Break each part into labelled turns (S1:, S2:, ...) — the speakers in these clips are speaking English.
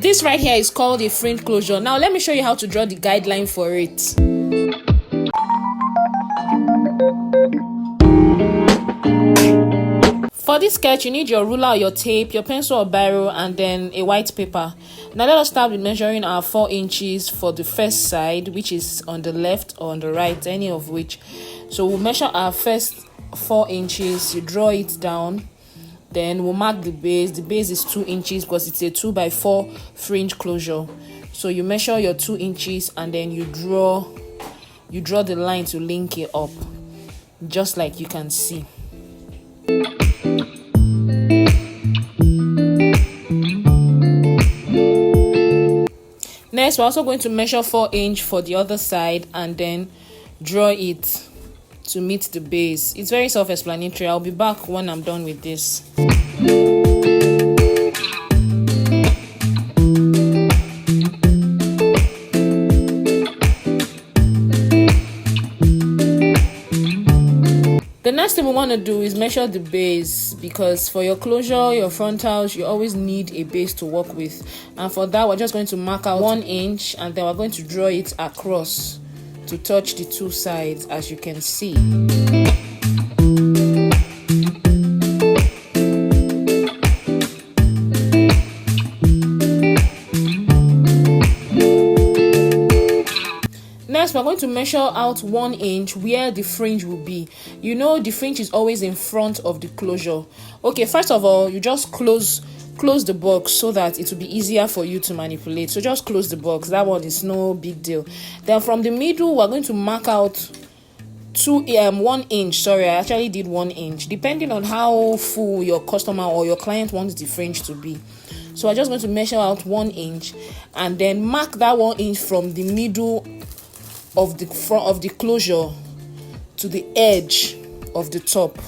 S1: This right here is called a fringe closure. Now let me show you how to draw the guideline for it. For this sketch, you need your ruler or your tape, your pencil or biro, and then a white paper. Now let us start with measuring our 4 inches for the first side, which is on the left or on the right, any of which. So we'll measure our first 4 inches, you draw it down, then we'll mark the base. The base is 2 inches because it's a 2x4 fringe closure. So you measure your 2 inches and then you draw the line to link it up, just like you can see. Next, we're also going to measure 4 inches for the other side and then draw it to meet the base. It's very self-explanatory. I'll be back when I'm done with this. The next thing we want to do is measure the base, because for your closure, your frontals, you always need a base to work with. And for that, we're just going to mark out 1 inch and then we're going to draw it across to touch the 2 sides, as you can see. Next, we're going to measure out 1 inch where the fringe will be. You know, the fringe is always in front of the closure. Okay, first of all, you just close the box so that it will be easier for you to manipulate. So just close the box. That one is no big deal. Then from the middle, we're going to mark out 1 inch. Sorry, I actually did 1 inch, depending on how full your customer or your client wants the fringe to be. So I'm just going to measure out 1 inch and then mark that 1 inch from the middle of the front of the closure to the edge of the top,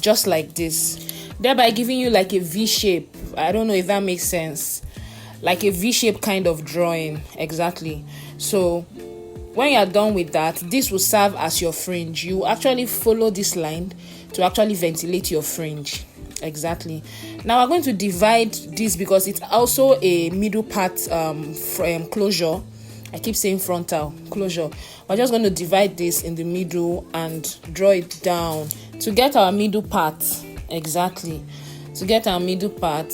S1: just like this, thereby giving you like a V shape. I don't know if that makes sense, like a V shape kind of drawing. Exactly. So when you are done with that, this will serve as your fringe. You actually follow this line to actually ventilate your fringe. Exactly. Now we're going to divide this because it's also a middle part closure. I keep saying frontal closure. We're just going to divide this in the middle and draw it down to get our middle part. Exactly. To get our middle part.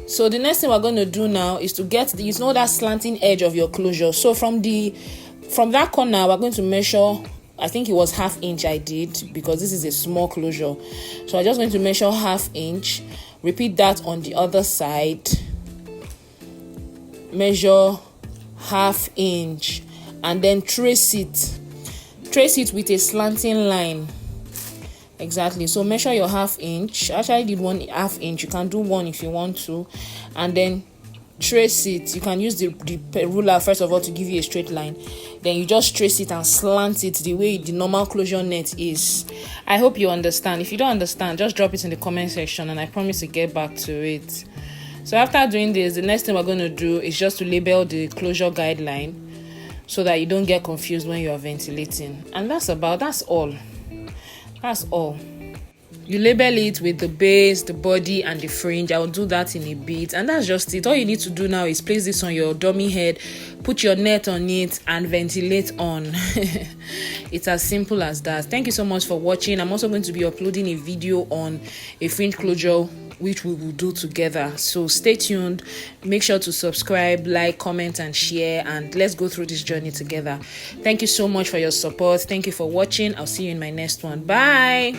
S1: So the next thing we're going to do now is to get that slanting edge of your closure. So from that corner, we're going to measure, I think it was 1/2 inch I did, because this is a small closure. So I'm just going to measure 1/2 inch. Repeat that on the other side. Measure 1/2 inch and then trace it with a slanting line. Exactly. So measure your 1/2 inch. Actually, I did 1/2 inch. You can do 1 if you want to, and then trace it. You can use the ruler first of all to give you a straight line. Then you just trace it and slant it the way the normal closure net is. I hope you understand. If you don't understand, just drop it in the comment section and I promise to get back to it. So after doing this, the next thing we're going to do is just to label the closure guideline so that you don't get confused when you are ventilating. And that's all. That's all. You label it with the base, the body, and the fringe. I will do that in a bit. And that's just it. All you need to do now is place this on your dummy head, put your net on it, and ventilate on. It's as simple as that. Thank you so much for watching. I'm also going to be uploading a video on a fringe closure, which we will do together. So stay tuned. Make sure to subscribe, like, comment, and share. And let's go through this journey together. Thank you so much for your support. Thank you for watching. I'll see you in my next one. Bye.